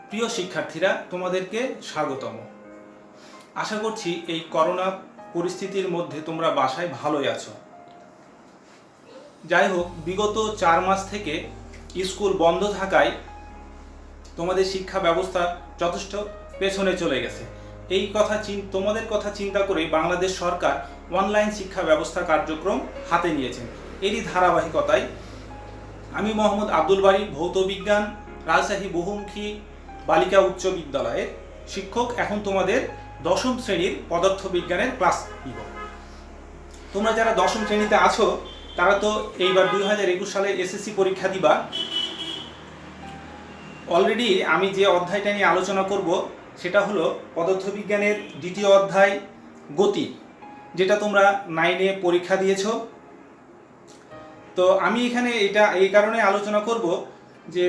প্রিয় শিক্ষার্থীরা, তোমাদেরকে স্বাগতম। আশা করছি এই করোনা পরিস্থিতির মধ্যে তোমরা বাসায় ভালোই আছো। যাই হোক, বিগত 4 মাস থেকে স্কুল বন্ধ থাকায় তোমাদের শিক্ষা ব্যবস্থা যথেষ্ট পেছনে চলে গেছে। তোমাদের কথা চিন্তা করে বাংলাদেশ সরকার অনলাইন শিক্ষা ব্যবস্থা কার্যক্রম হাতে নিয়েছেন। এরই ধারাবাহিকতায় আমি মোহাম্মদ আব্দুল বারী, ভৌত বিজ্ঞান, রাজশাহী বহুমুখী বালিকা উচ্চ বিদ্যালয়ের শিক্ষক, এখন তোমাদের 10ম শ্রেণীর পদার্থ বিজ্ঞানের ক্লাস নিব। তোমরা যারা 10ম শ্রেণীতে আছো তারা তো এইবার 2021 সালে এসএসসি পরীক্ষা দিবা। অলরেডি আমি যে অধ্যায়টা নিয়ে আলোচনা করব সেটা হলো পদার্থবিজ্ঞানের দ্বিতীয় অধ্যায় গতি, যেটা তোমরা 9-এ পরীক্ষা দিয়েছো। তো আমি এখানে এটা এই কারণে আলোচনা করব যে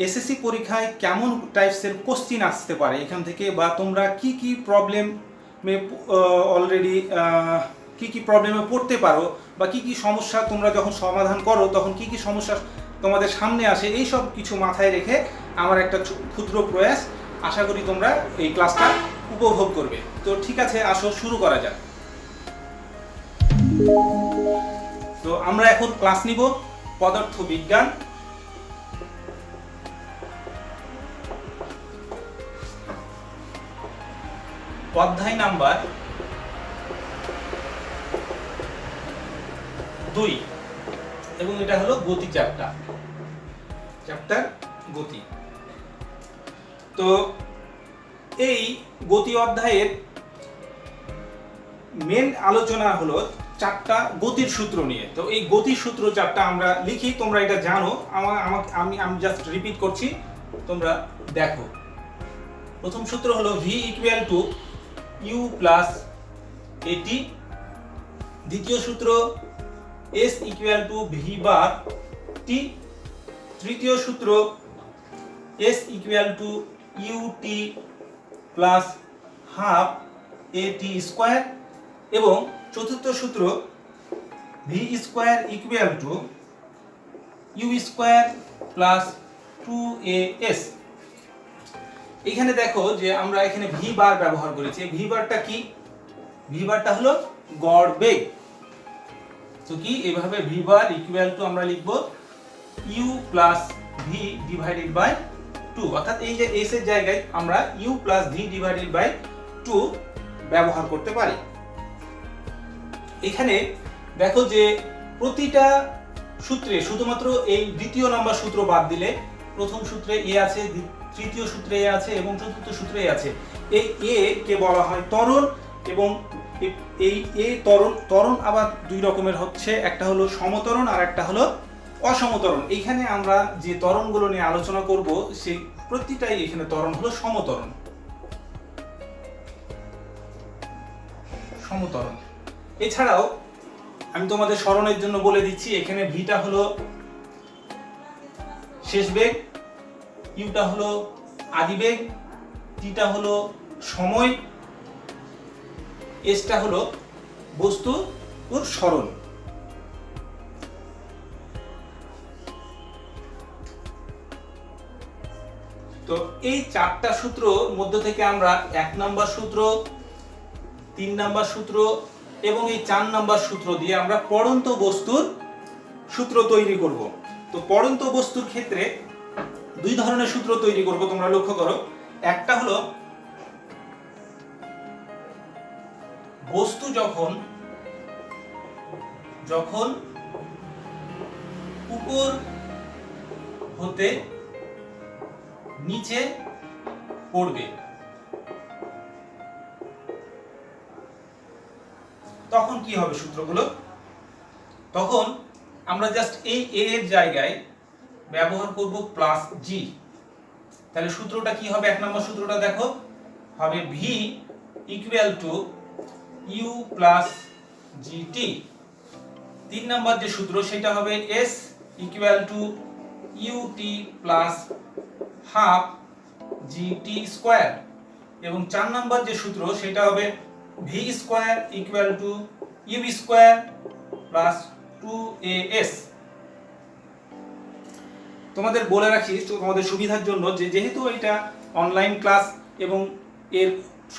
এসএসসি পরীক্ষায় কেমন টাইপসের কোশ্চিন আসতে পারে এখান থেকে, বা তোমরা কি কি প্রবলেমে অলরেডি কি কি প্রবলেমে পড়তে পারো, বা কি কি সমস্যা তোমরা যখন সমাধান করো তখন কি কি সমস্যা তোমাদের সামনে আসে, এই সব কিছু মাথায় রেখে আমার একটা ক্ষুদ্র প্রয়াস। আশা করি তোমরা এই ক্লাসটা উপভোগ করবে। তো ঠিক আছে, আসো শুরু করা যাক। তো আমরা এখন ক্লাস নিব পদার্থ বিজ্ঞান। অধ্যায় নাম্বার 2 এবং এটা হলো গতি চ্যাপ্টার গতি। তো এই গতি অধ্যায়ের মেন আলোচনা হলো 4টা গতির সূত্র নিয়ে। তো এই গতির সূত্র 4টা আমরা লিখি, তোমরা এটা জানো, আমি জাস্ট রিপিট করছি, তোমরা দেখো। প্রথম সূত্র হলো v equal to u plus এটি। দ্বিতীয় সূত্র s equal to v bar t। তৃতীয় সূত্র s equal to ut plus half at square. এবং চতুর্থ সূত্র v square equal to u square plus 2as। এখানে দেখো যে আমরা এখানে v বার ব্যবহার করেছি। v বারটা কি? v বারটা হলো গড় বেগ। তো কি এভাবে v বার ইকুয়াল টু আমরা লিখব u plus v divided by 2, অর্থাৎ এই যে s এর জায়গায় আমরা u plus v divided by 2 ব্যবহার করতে পারি। এখানে দেখো যে প্রতিটা সূত্রে শুধুমাত্র এই দ্বিতীয় নাম্বার সূত্র বাদ দিলে প্রথম সূত্রে a আছে, তৃতীয় সূত্রে a আছে এবং চতুর্থ সূত্রে a আছে। এই a কে বলা হয় ত্বরণ, এবং এই a ত্বরণ আবার দুই রকমের হচ্ছে, একটা হলো সমত্বরণ আর একটা হলো অসমত্বরণ। এইখানে আমরা যে ত্বরণগুলো নিয়ে আলোচনা করব সেই প্রতিটাই এখানে ত্বরণ হলো সমত্বরণ। এছাড়াও আমি তোমাদের স্মরণের জন্য বলে দিচ্ছি, এখানে ভিটা হলো শেষ বেগ, ইউটা হলো আদি বেগ, টিটা হলো সময়, এসটা হলো বস্তুর সরণ। তো এই 4টা সূত্র মধ্য থেকে আমরা 1 নাম্বার সূত্র, 3 নাম্বার সূত্র এবং এই 4 নাম্বার সূত্র দিয়ে আমরা পড়ন্ত বস্তুর সূত্র তৈরি করব। তো পড়ন্ত বস্তুর ক্ষেত্রে 2 ধরনের সূত্র তৈরি করব, তোমরা লক্ষ্য করো। একটা হলো বস্তু যখন উপর হতে নিচে পড়বে তখন কি হবে সূত্রগুলো? তখন আমরা জাস্ট এই a এর জায়গায় ব্যবহার করব প্লাস g। তাহলে সূত্রটা কি হবে? 1 নম্বর সূত্রটা দেখো, হবে v equal to u plus gt। 3 নম্বর যে সূত্র সেটা হবে s equal to ut plus half gt square. এবং 4 নম্বর যে সূত্র সেটা হবে v square equal to u square plus 2as। তোমাদের বলে রাখি তোমাদের সুবিধার জন্য যে যেহেতু এটা অনলাইন ক্লাস এবং এর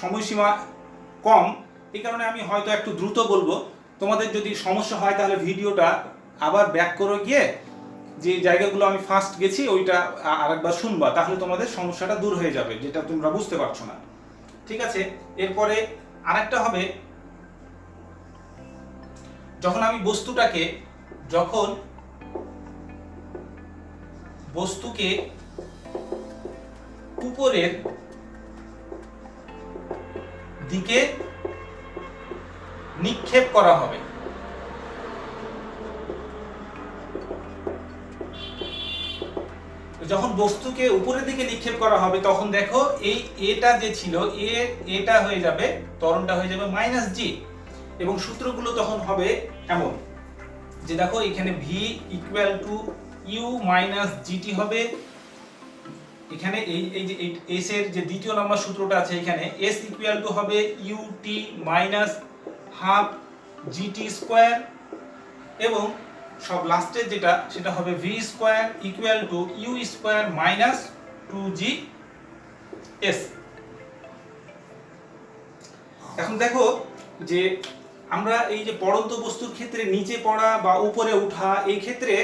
সময়সীমা কম, এই কারণে আমি হয়তো একটু দ্রুত বলবো। তোমাদের যদি সমস্যা হয় তাহলে ভিডিওটা আবার ব্যাক করে গিয়ে যে জায়গাগুলো আমি ফার্স্ট গেছি ওইটা আরেকবার শুনবা, তাহলে তোমাদের সমস্যাটা দূর হয়ে যাবে যেটা তোমরা বুঝতে পারছো না। ঠিক আছে, এরপরে আরেকটা হবে, যখন আমি বস্তুকে উপরের দিকে নিক্ষেপ করা হবে, যখন বস্তুকে উপরের দিকে নিক্ষেপ করা হবে তখন দেখো এই এটা যে ছিল এটা হয়ে যাবে, ত্বরণটা হয়ে যাবে -g, এবং সূত্রগুলো তখন হবে এমন যে দেখো এখানে v = u - gt হবে। এখানে এই যে s এর যে দ্বিতীয় নাম্বার সূত্রটা আছে, এখানে s = হবে ut - ½ gt², এবং সব লাস্টের যেটা সেটা হবে v² = u² - 2gs। এখন দেখো যে আমরা এই যে পড়ন্ত বস্তুর ক্ষেত্রে নিচে পড়া বা উপরে ওঠা, এই ক্ষেত্রে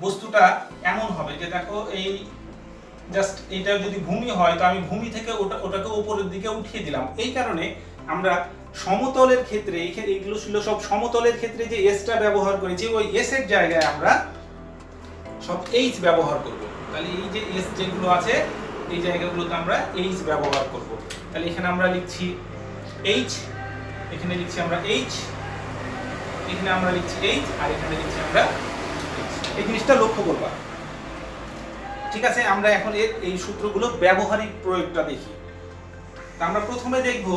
বস্তুটা এমন হবে যে দেখো এই জাস্ট এটা যদি ভূমি হয় তো আমি ভূমি থেকে ওটাকে উপরের দিকে উঠিয়ে দিলাম। এই কারণে আমরা সমতলের ক্ষেত্রে এইগুলো ছিল সব সমতলের ক্ষেত্রে যে এসটা ব্যবহার করেছি, ওই এস এর জায়গায় আমরা সব এইচ ব্যবহার করব। তাহলে এই যে এস যেগুলো আছে এই জায়গাগুলোতে আমরা এইচ ব্যবহার করব। তাহলে এখানে আমরা লিখছি এইচ, এখানে লিখছি আমরা এইচ, এখানে আমরা লিখছি এইচ, আর এখানে লিখছি আমরা এই জিনিসটা লক্ষ্য করবা। ঠিক আছে, আমরা এখন এই সূত্রগুলো ব্যবহারিক প্রয়োগটা দেখি। আমরা প্রথমে দেখব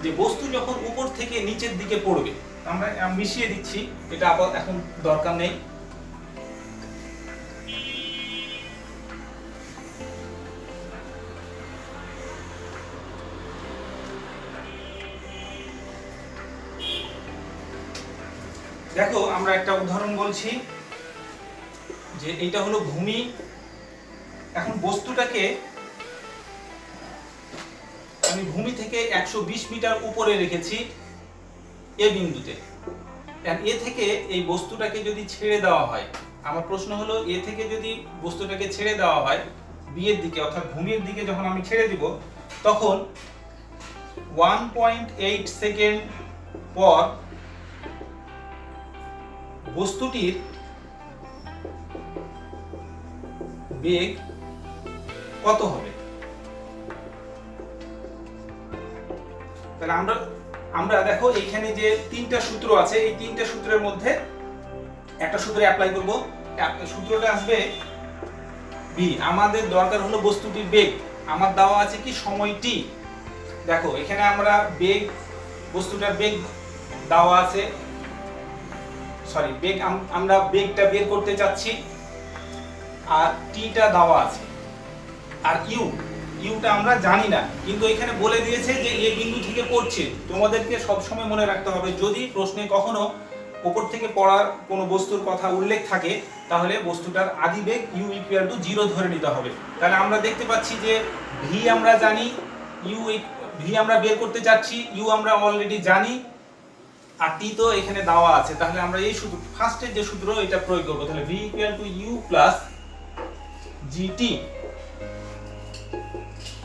যে বস্তু যখন উপর থেকে নিচের দিকে পড়বে, আমরা মিশিয়ে দিচ্ছি, এটা এখন দরকার নেই। দেখো আমরা একটা উদাহরণ বলছি যে এইটা হলো ভূমি। এখন বস্তুটাকে আমি ভূমি থেকে 120 মিটার উপরে রেখেছি এ বিন্দুতে। এ থেকে এই বস্তুটাকে যদি ছেড়ে দেওয়া হয়, আমার প্রশ্ন হলো এ থেকে যদি বস্তুটাকে ছেড়ে দেওয়া হয় বি এর দিকে, অর্থাৎ ভূমির দিকে যখন আমি ছেড়ে দিব, তখন 1.8 সেকেন্ড পর বস্তুটির বেগ কত হবে? তাহলে আমরা দেখো এইখানে যে তিনটা সূত্র আছে, এই তিনটা সূত্রের মধ্যে একটা সূত্রে অ্যাপ্লাই করব। সূত্রটা আসবে b। আমাদের দরকার হলো বস্তুটির বেগ, আমার দেওয়া আছে কি সময় t। দেখো এখানে আমরা বেগ, বস্তুটার বেগ দেওয়া আছে, বেগ আমরা বেগটা বের করতে চাচ্ছি, আর টিটা দেওয়া আছে, আর ইউটা আমরা জানি না, কিন্তু এখানে বলে দিয়েছে যে এই বিন্দু থেকে পড়ছে। তোমাদেরকে সব সময় মনে রাখতে হবে, যদি প্রশ্নে কখনো উপর থেকে পড়ার কোনো বস্তুর কথা উল্লেখ থাকে তাহলে বস্তুটার আদিবেগ u = 0 ধরে নিতে হবে। তাহলে আমরা দেখতে পাচ্ছি যে v আমরা জানি, v আমরা বের করতে চাচ্ছি, u আমরা অলরেডি জানি, আর টি তো এখানে দেওয়া আছে। তাহলে আমরা এই সূত্র ফার্স্টের যে সূত্র এটা প্রয়োগ করব। তাহলে v = u + gt।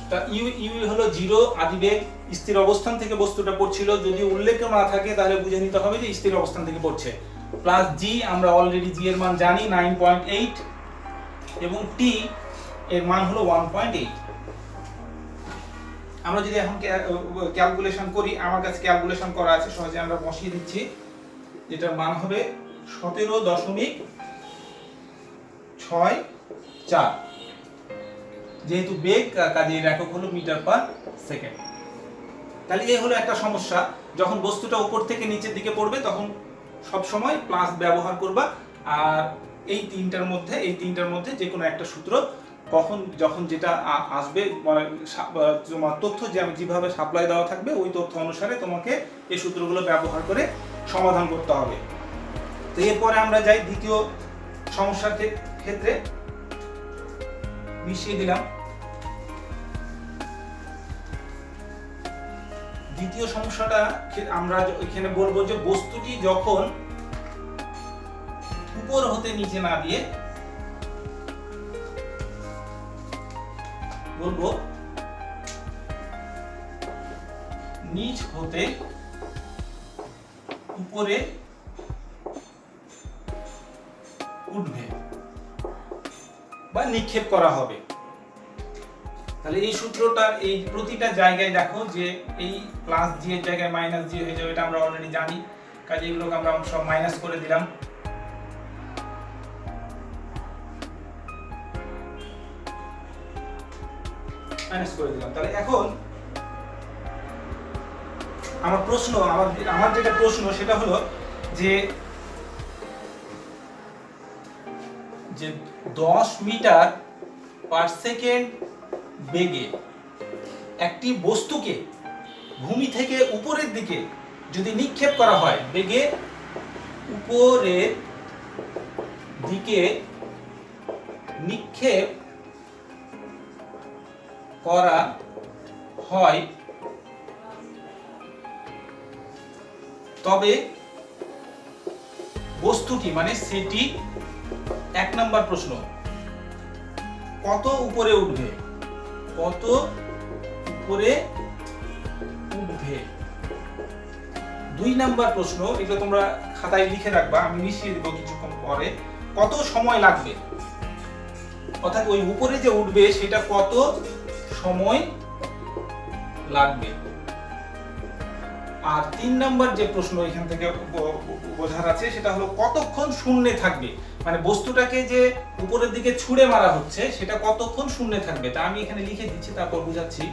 তা u হলো 0 আদিবেগ, স্থির অবস্থান থেকে বস্তুটা পড়ছিল, যদি উল্লেখ না থাকে তাহলে বুঝে নিতে হবে যে স্থির অবস্থান থেকে পড়ছে, প্লাস g আমরা অলরেডি g এর মান জানি 9.8, এবং t এর মান হলো 1.8। আমরা যদি এখন ক্যালকুলেশন করি, আমার কাছে ক্যালকুলেশন করা আছে, সহজে আমরা বসিয়ে দিচ্ছি, যেটার মান হবে 17.64। যেহেতু বেগ কাজে একক হলো মিটার/সেকেন্ড। তাহলে এই হলো একটা সমস্যা, যখন বস্তুটা উপর থেকে নিচের দিকে পড়বে তখন সব সময় প্লাস ব্যবহার করবা, আর এই তিনটার মধ্যে যে কোনো একটা সূত্র যখন যেটা আসবে, তোমার তথ্য যেভাবে সাপ্লাই দেওয়া থাকবে ওই তথ্য অনুসারে তোমাকে এই সূত্রগুলো ব্যবহার করে সমাধান করতে হবে। তো এরপরে আমরা যাই দ্বিতীয় সমস্যার ক্ষেত্রে। মিশিয়ে দিলাম। দ্বিতীয় সমস্যাটা আমরা এখানে বলবো যে বস্তুটি যখন উপর হতে নিচে না দিয়ে বলবো নিচ হতে উপরে উঠবে বা নিক্ষেপ করা হবে। তাহলে এই সূত্রটা এই প্রতিটা জায়গায় দেখো যে এই প্লাস জি এর জায়গায় মাইনাস জি হয়ে যাবে, এটা আমরা অলরেডি জানি, কাজে এগুলোকে আমরা সব মাইনাস করে দিলাম। তাহলে এখন আমার প্রশ্ন, আমার যেটা প্রশ্ন সেটা হলো যে 10 মিটার পার সেকেন্ড বেগে একটি বস্তুকে ভূমি থেকে উপরের দিকে যদি নিক্ষেপ করা হয়, বেগে উপরের দিকে নিক্ষেপ করা হয়, তবে বস্তুটি মানে সেটি 1 নম্বর প্রশ্ন কত উপরে উঠবে, কত উপরে উঠবে। 2 নম্বর প্রশ্ন, এগুলো তোমরা খাতায় লিখে রাখবা, আমি মিশিয়ে দেব কিছুক্ষণ পরে, কত সময় লাগবে, অর্থাৎ ওই উপরে যে উঠবে সেটা কত সময় লাগবে। আর 3 নম্বর যে প্রশ্ন এখান থেকে বোঝার আছে সেটা হলো কতক্ষণ শূন্যে থাকবে, মানে বস্তুটাকে যে উপরের দিকে ছুঁড়ে মারা হচ্ছে সেটা কতক্ষণ শূন্যে থাকবে। তা আমি এখানে লিখে দিচ্ছি, তারপর বুঝাচ্ছি।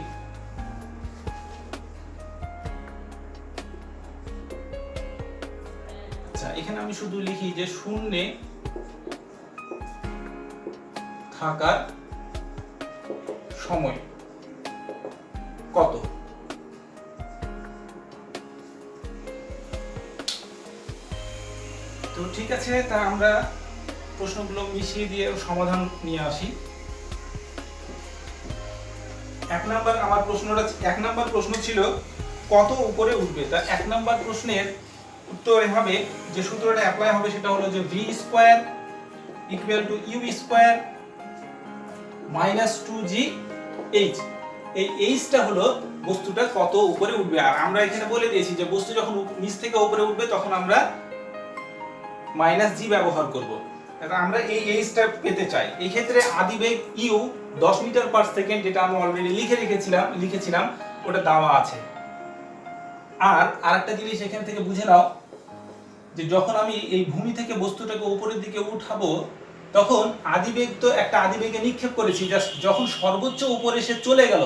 আচ্ছা, এখানে আমি শুধু লিখি যে শূন্যে থাকার সময় কত। তো ঠিক আছে, তা আমরা প্রশ্নগুলো মিশিয়ে দিয়ে সমাধান নিয়ে আসি। 1 নম্বর আমার প্রশ্নটা 1 নম্বর প্রশ্ন ছিল কত উপরে উঠবে। তা 1 নম্বর প্রশ্নের উত্তর হবে, যে সূত্রটা অ্যাপ্লাই হবে সেটা হলো যে v square equal to u square minus 2g h। এই h টা হলো বস্তুটা কত উপরে উঠবে। আর আমরা এখানে বলে দিয়েছি যে বস্তু যখন নিচ থেকে উপরে উঠবে তখন আমরা মাইনাস জি ব্যবহার করব। আমরা এই এইচটা পেতে চাই। এই ক্ষেত্রে আদিবেগ ইউ 10 মিটার পার সেকেন্ড, যেটা আমি অলরেডি লিখেছিলাম ওটা দেওয়া আছে। আর আরেকটা জিনিস এখান থেকে বুঝে নাও যে যখন আমি এই ভূমি থেকে বস্তুটাকে উপরের দিকে উঠাবো তখন আদিবেগ তো একটা আদিবেগে নিক্ষেপ করেছি, যখন সর্বোচ্চ উপরে সে চলে গেল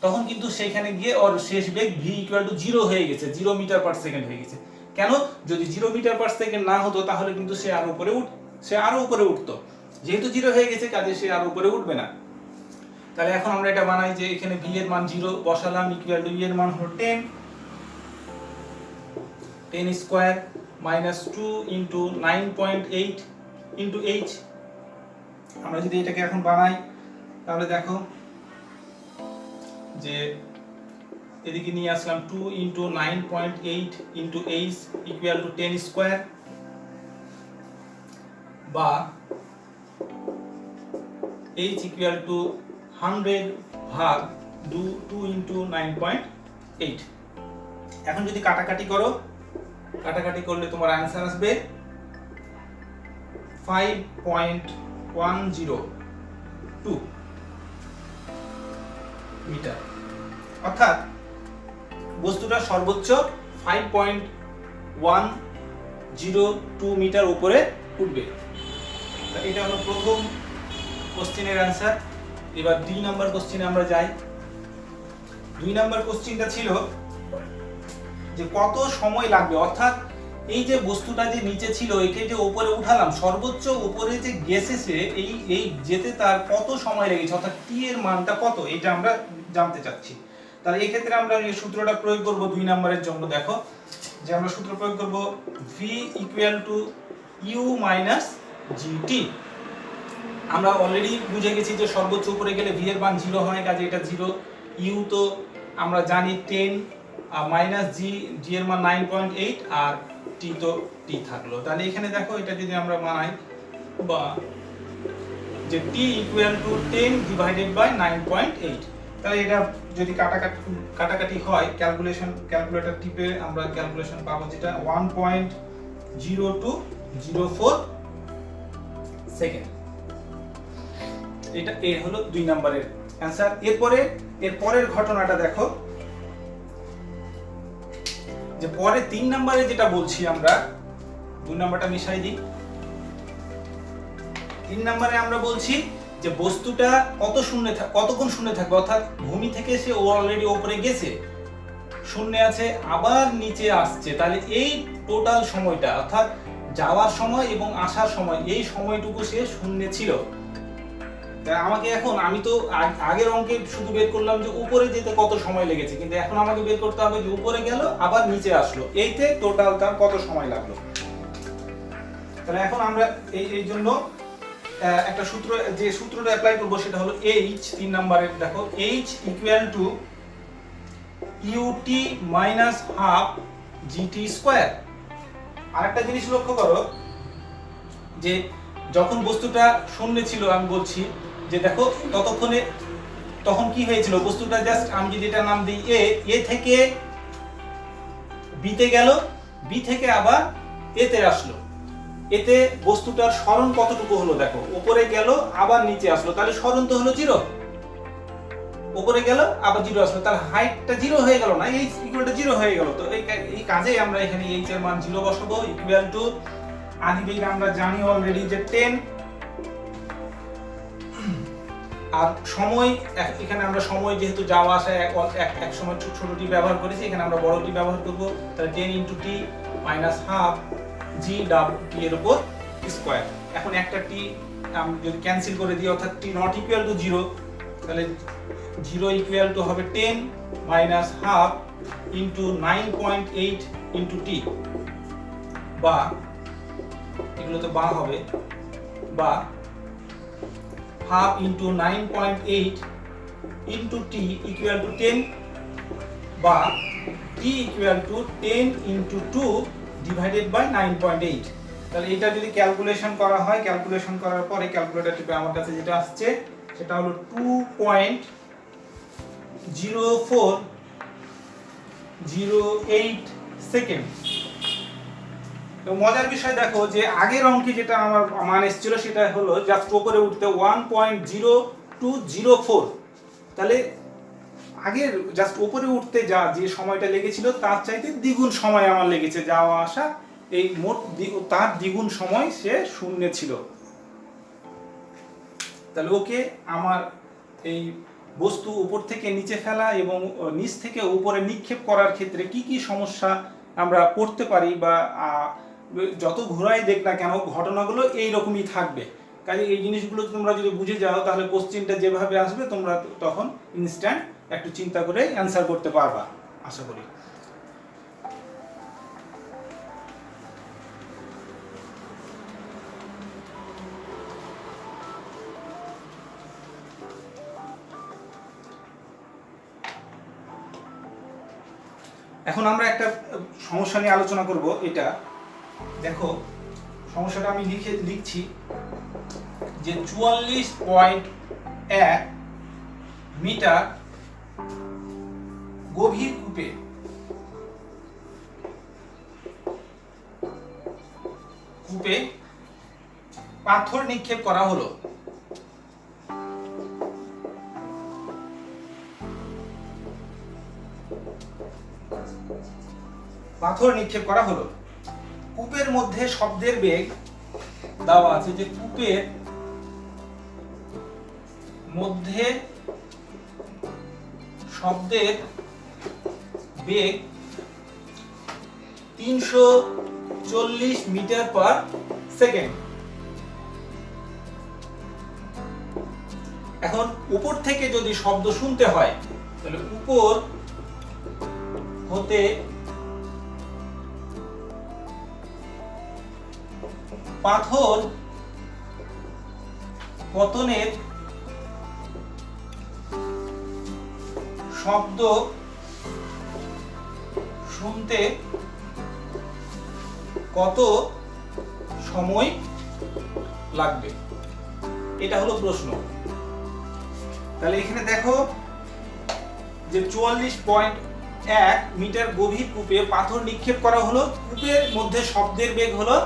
তখন কিন্তু সেখানে গিয়ে ওর শেষ বেগ v ইকুয়াল টু 0 হয়ে গেছে, 0 মিটার পার সেকেন্ড হয়ে গেছে। কেন? যদি 0 মিটার পার সেকেন্ড না হতো তাহলে কিন্তু সে আরো উপরে উঠতো। যেহেতু 0 হয়ে গেছে কাজে সে আরো উপরে উঠবে না। তাহলে এখন আমরা এটা বানাই যে এখানে v এর মান 0 বসালাম, ইকুয়াল টু u এর মান হলো 10 square minus 2 into 9.8 into h। আমরা যদি এটাকে এখন বানাই তাহলে দেখো যে এদিকে নিয়ে আসলাম 2 into 9.8 into h equal to 10 square, বা h ইকুয়াল টু 100 ভাগ 2 ইনটু 9.8। এখন যদি কাটাকাটি করলে তোমার आंसर আসবে 5.102 মিটার। অর্থাৎ বস্তুটা সর্বোচ্চ 5.102 মিটার উপরে উঠবে। এটা হলো প্রথম কোশ্চেনের आंसर। এবার 2 নাম্বার কোশ্চেনে আমরা যাই। 2 নাম্বার কোশ্চেনটা ছিল যে কত সময় লাগবে, অর্থাৎ এই যে বস্তুটা যে নিচে ছিল একে যে উপরে উঠালাম, সর্বোচ্চ উপরে যে গেছে এই যেতে তার কত সময় লেগেছে, অর্থাৎ t এর মানটা কত, এটা আমরা জানতে চাচ্ছি। তাহলে এই ক্ষেত্রে আমরা এই সূত্রটা প্রয়োগ করব 2 নম্বরের জন্য। দেখো যে আমরা সূত্র প্রয়োগ করব v equal to u minus gt। আমরা অলরেডি বুঝে গেছি যে সর্বোচ্চ উপরে গেলে ভি এর মান 0 হয়, কাজে এটা 0। ইউ তো আমরা জানি 10 মাইনাস জি, জি এর মান 9.8 আর টি তো টি থাকলো। তাহলে এখানে দেখো এটা যদি আমরা বানাই বা যে টি ইকুয়াল টু 10 ডিভাইডেড বাই 9.8, তাহলে এটা যদি কাটাকাটি হয় ক্যালকুলেটর টিপে আমরা ক্যালকুলেশন পাবো যেটা 1.0204 সেকেন্ড। এটা এর হলো 2 নম্বরের অ্যানসার। এর পরের ঘটনাটা দেখো, যে পরে 3 নম্বরে যেটা বলছি আমরা, 2 নম্বরটা মিশাই দিই। 3 নম্বরে আমরা বলছি যে বস্তুটা কতক্ষণ শূন্যে থাকবে, অর্থাৎ ভূমি থেকে সে অলরেডি উপরে গেছে, শূন্যে আছে, আবার নিচে আসছে। তাহলে এই টোটাল সময়টা, অর্থাৎ যাওয়ার সময় এবং আসার সময়, এই সময়টুকু সে শূন্যে ছিল। আমাকে এখন, আমি তো আগের অঙ্কে শুধু বের করলাম যে উপরে যেতে কত সময় লেগেছে, কিন্তু এখন আমাকে বের করতে হবে যে উপরে গেল আবার নিচে আসলো, এইতে টোটাল তার কত সময় লাগলো। তাহলে এখন আমরা এই জন্য একটা সূত্র, যে সূত্রটা অ্যাপ্লাই করব সেটা হলো h। 3 নম্বরের দেখো h equal to ut minus half gt square. আরেকটা জিনিস লক্ষ্য করো যে যখন বস্তুটা শূন্যে ছিল, আমি বলছি যে দেখো তখন কি হয়েছিল, বস্তুটা জাস্ট আমি যদি এটা নাম দিই এ থেকে বিতে গেল, বি থেকে আবার এতে আসলো। এতে বস্তুটার সরণ কতটুকু হলো দেখো, উপরে গেল আবার নিচে আসলো, তাহলে সরণ তো হলো 0। উপরে গেল আবার 0 আসলো, তাহলে হাইটটা 0 হয়ে গেল না, এই ইকুয়ালটা 0 হয়ে গেল। তো এই কাজে আমরা এখানে h এর মান 0 বসাবো, ইকুয়াল টু আদিবেগ আমরা জানি অলরেডি যে 10, আর সময় এখানে আমরা সময় যেহেতু যাওয়া আসা এক সময় ছোটটি ব্যবহার করেছি, এখানে আমরা বড়টি ব্যবহার করব। তাহলে 10 * t minus half G W টি এর উপর স্কয়ার। এখন একটা টি আমি যদি ক্যান্সেল করে দিই, অর্থাৎ টি নট ইকুয়াল টু 0, তাহলে 0 ইকুয়াল টু হবে 10 minus half into 9.8 into T, বা এগুলো তো বা হবে, বা half into 9.8 into T equal to 10, বা T equal to 10 into 2 divided by 9.8। তাহলে এটা যদি ক্যালকুলেশন করা হয়, ক্যালকুলেশন করার পরে ক্যালকুলেটর টিপে আমার কাছে যেটা আসছে সেটা হলো 2.0408 সেকেন্ড। তো মজার বিষয় দেখো যে আগের অঙ্কে যেটা আমার মান এসেছিল সেটা হলো জাস্ট উপরে উঠতে 1.0204, তাহলে আগের জাস্ট উপরে উঠতে যে সময়টা লেগেছিল তার চাইতে দ্বিগুণ সময় আমার লেগেছে যাওয়া আসা, এই মোট তার দ্বিগুণ সময় সে শূন্যে ছিল। তাহলে ওকে আমার এই বস্তু উপর থেকে নিচে ফেলা এবং নিচ থেকে উপরে নিক্ষেপ করার ক্ষেত্রে কি কি সমস্যা আমরা পড়তে পারি, বা যত ঘোরাই দেখ না কেন ঘটনাগুলো এইরকমই থাকবে। কাজে এই জিনিসগুলো তোমরা যদি বুঝে যাও তাহলে কোশ্চেনটা যেভাবে আসবে তোমরা তখন ইনস্ট্যান্ট একটু চিন্তা করে অ্যান্সার করতে পারবা, আশা করি। এখন আমরা একটা সমস্যা নিয়ে আলোচনা করব। এটা দেখো সমস্যাটা আমি লিখছি যে 44.1 মিটার গভীর কূপে পাথর নিক্ষেপ করা হলো। কূপের মধ্যে শব্দের বেগ দেওয়া আছে, যে কূপের মধ্যে শব্দের বেগ 340 মিটার পার সেকেন্ড। এখন উপর থেকে যদি শব্দ শুনতে হয় তাহলে উপর হতে পাথর পতনের শব্দ শুনতে কত সময় লাগবে, এটা হলো প্রশ্ন। তাহলে এখানে দেখো যে 44.1 মিটার গভীর কূপে পাথর নিক্ষেপ করা হলো। কূপের মধ্যে শব্দের বেগ হলো,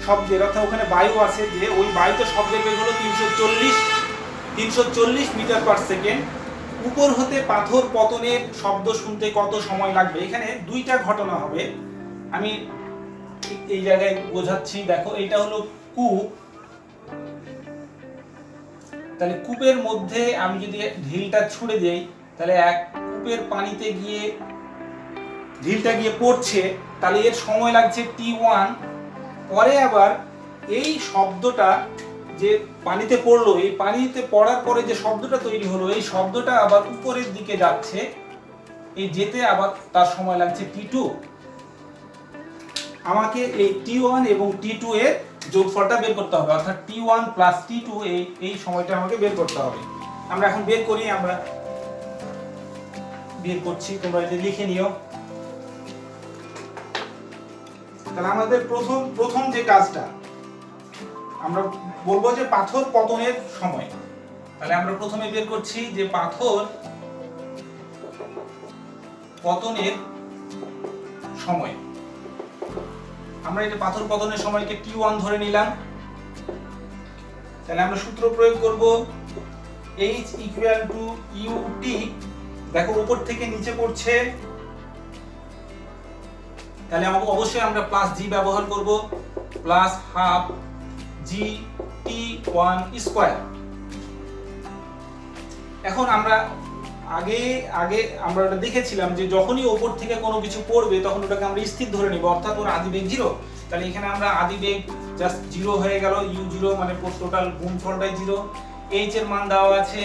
শব্দের অর্থাৎ ওখানে বায়ু আছে, যে ওই বায়ুতে শব্দের বেগ হলো 340 মিটার পার সেকেন্ড। উপর হতে পাথর পতনের শব্দ শুনতে কত সময় লাগবে। এখানে দুইটা ঘটনা হবে, আমি এই জায়গায় বোঝাচ্ছি। দেখো এটা হলো কূপ, তাহলে কূপের মধ্যে আমি যদি ঢিলটা ছুড়ে দেই, তাহলে এক কূপের পানিতে গিয়ে ঢিলটা গিয়ে পড়ছে, তাহলে এর সময় লাগছে t1। পরে আবার এই শব্দটা যে পানিতে পড়লো, এই পানিতে পড়ার পরে যে শব্দটা তৈরি হলো, এই শব্দটা আবার উপরের দিকে যাচ্ছে, এই যেতে আবার তার সময় লাগছে t2। আমাকে এই t1 এবং t2 এর যোগফলটা বের করতে হবে, অর্থাৎ t1 প্লাস t2 এই সময়টা আমাকে বের করতে হবে। আমরা এখন বের করি, আমরা বের করছি, তোমরা এটা লিখে নিও। তাহলে আমাদের প্রথম যে কাজটা আমরা বলবো যে পাথর পতনের সময়। তাহলে আমরা প্রথমে বের করছি যে পাথর পতনের সময়। আমরা এটা পাথর পতনের সময়কে t1 ধরে নিলাম। তাহলে আমরা সূত্র প্রয়োগ করব, h ইকুয়াল টু ut। দেখো উপর থেকে নিচে পড়ছে, তাহলে আমাকে অবশ্যই আমরা প্লাস জি ব্যবহার করব, প্লাস হাফ জি t1 স্কয়ার। এখন আমরা আগে আমরা এটা দেখেছিলাম যে যখনই উপর থেকে কোনো কিছু পড়বে তখন ওটাকে আমরা স্থির ধরে নিব, অর্থাৎ ওর আদিবেগ 0। তাহলে এখানে আমরা আদিবেগ জাস্ট 0 হয়ে গেল, u0 মানে টোটাল গুণফলটাই 0। h এর মান দেওয়া আছে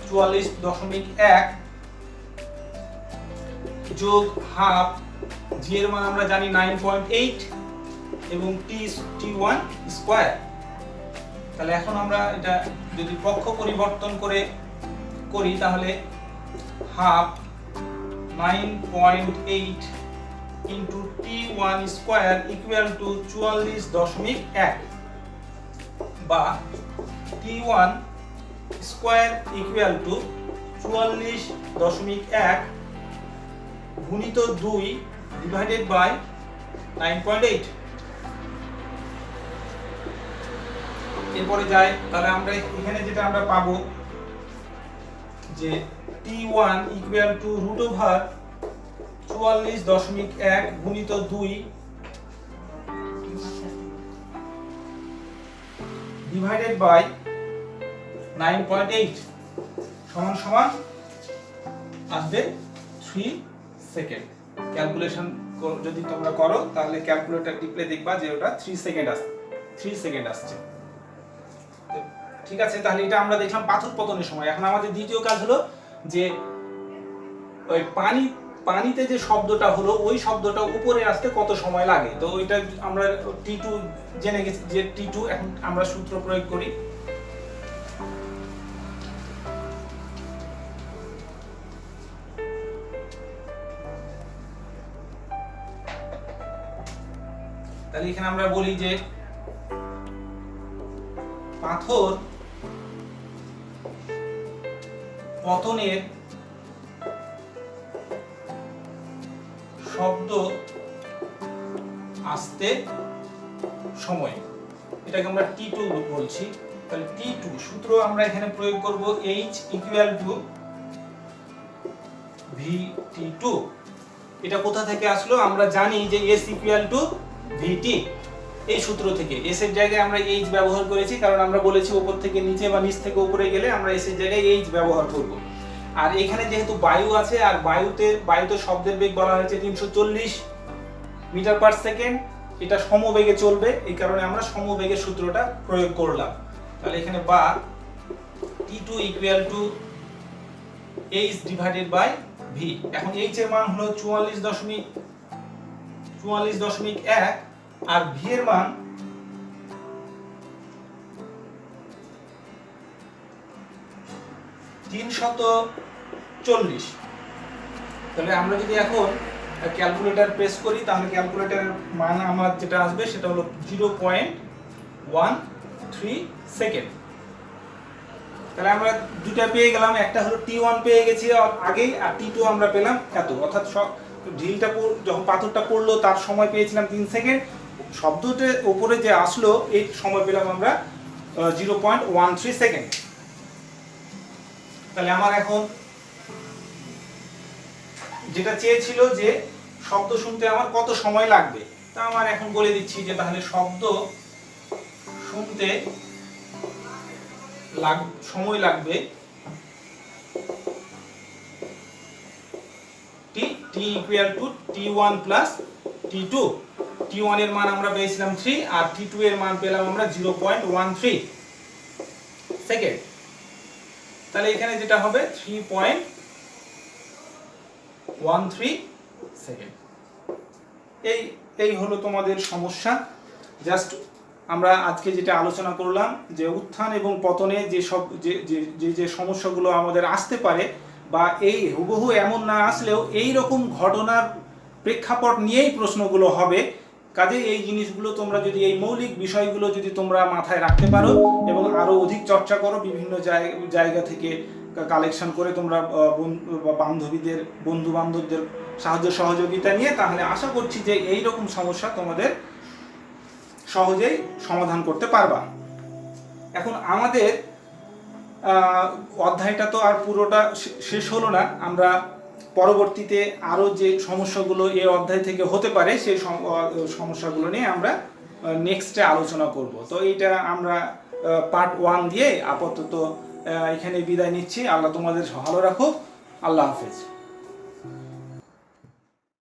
44.1 যোগ হাফ জি এর মান আমরা জানি 9.8 এবং t1 স্কয়ার। তাহলে এখন আমরা এটা যদি পক্ষ পরিবর্তন করি তাহলে half 9.8 into t1 square equal to 44.1 বা t1 স্কয়ার ইকুয়াল টু 44.1 গুণিত 2 ডিভাইডেড বাই 9.8। এরপরে যাই, তাহলে আমরা এখানে যেটা আমরা পাবো যে t1 equal to root over 44.1 গুণিত 2 ডিভাইডেড বাই 9.8 সমান সমান আসবে 3 সেকেন্ড। ক্যালকুলেশন যদি তোমরা করো তাহলে ক্যালকুলেটর টিপলে দেখবা যে ওটা 3 সেকেন্ড আসছে। ঠিক আছে, তাহলে এটা আমরা দেখলাম পাথর পতনের সময়। এখন আমাদের দ্বিতীয় কাজ হলো যে ওই পানিতে যে শব্দটা হলো ওই শব্দটা উপরে আসতে কত সময় লাগে। তো ওইটা আমরা t2 জেনে গেছি যে t2, এখন আমরা সূত্র প্রয়োগ করি। তাহলে এখানে আমরা বলি যে পাথর পতনের শব্দ আসতে সময়, এটাকে আমরা t2 বলছি। তাহলে t2 সূত্র আমরা এখানে প্রয়োগ করব, h ইকুয়াল টু vt2। এটা কোথা থেকে আসলো? আমরা জানি যে s ইকুয়াল টু vt, এই সূত্র থেকে। s এর জায়গায় আমরা h ব্যবহার করেছি, কারণ আমরা বলেছি উপর থেকে নিচে বা নিচ থেকে উপরে গেলে আমরা s এর জায়গায় h ব্যবহার করব। আর এখানে যেহেতু বায়ু আছে, আর বায়ুতে শব্দের বেগ বলা হয়েছে 340 মিটার পার সেকেন্ড, এটা সমবেগে চলবে, এই কারণে আমরা সমবেগের সূত্রটা প্রয়োগ করলাম। তাহলে এখানে বা t2 equal to h divided by v। এখন h এর মান হলো 44.1 আর v এর মান 340। তাহলে আমরা যদি এখন ক্যালকুলেটর প্রেস করি তাহলে ক্যালকুলেটরের মান আমার যেটা আসবে সেটা হলো 0.13 সেকেন্ড। তাহলে আমরা দুটো পেয়ে গেলাম, একটা হলো T1 পেয়ে গেছি আগেই, আর T2 আমরা পেলাম এত, অর্থাৎ ঢিলটা যখন পাথরটা পড়লো তার সময় পেয়েছিলাম 3 সেকেন্ড, শব্দটার উপরে যে আসলো এই সময় পেলাম আমরা 0.13 সেকেন্ড। তাহলে আমার এখন যেটা চেয়েছিল যে শব্দ শুনতে আমার কত সময় লাগবে, তা আমার এখন বলে দিচ্ছি যে তাহলে শব্দ শুনতে সময় লাগবে t equal to t1 plus t2। t1 এর মান আমরা পেয়েছিলাম 3 আর t2 এর মান পেলাম আমরা 0.13 সেকেন্ড। তাহলে এখানে যেটা হবে 3.13 সেকেন্ড। এই হলো তোমাদের সমস্যা। জাস্ট আমরা আজকে যেটা আলোচনা করলাম যে উত্থান এবং পতনে যে সব যে সমস্যাগুলো আমাদের আসতে পারে, বা এই হুবহু এমন না আসলেও এই রকম ঘটনার প্রেক্ষাপট নিয়েই প্রশ্নগুলো হবে। কাজে এই জিনিসগুলো তোমরা যদি এই মৌলিক বিষয়গুলো যদি তোমরা মাথায় রাখতে পারো এবং আরো অধিক চর্চা করো, বিভিন্ন জায়গা থেকে কালেকশন করে তোমরা বান্ধবীদের বন্ধু বান্ধবদের সাহায্য সহযোগিতা নিয়ে, তাহলে আশা করছি যে এই রকম সমস্যা তোমাদের সহজেই সমাধান করতে পারবা। এখন আমাদের অধ্যায়টা তো আর পুরোটা শেষ হলো না, আমরা পরবর্তীতে আরো যে সমস্যাগুলো এই অধ্যায় থেকে হতে পারে সেই সমস্যাগুলো নিয়ে আমরা নেক্সটে আলোচনা করব। তো এইটা আমরা পার্ট 1 দিয়ে আপাতত এখানে বিদায় নিচ্ছি। আল্লাহ তোমাদের ভালো রাখুক। আল্লাহ হাফেজ।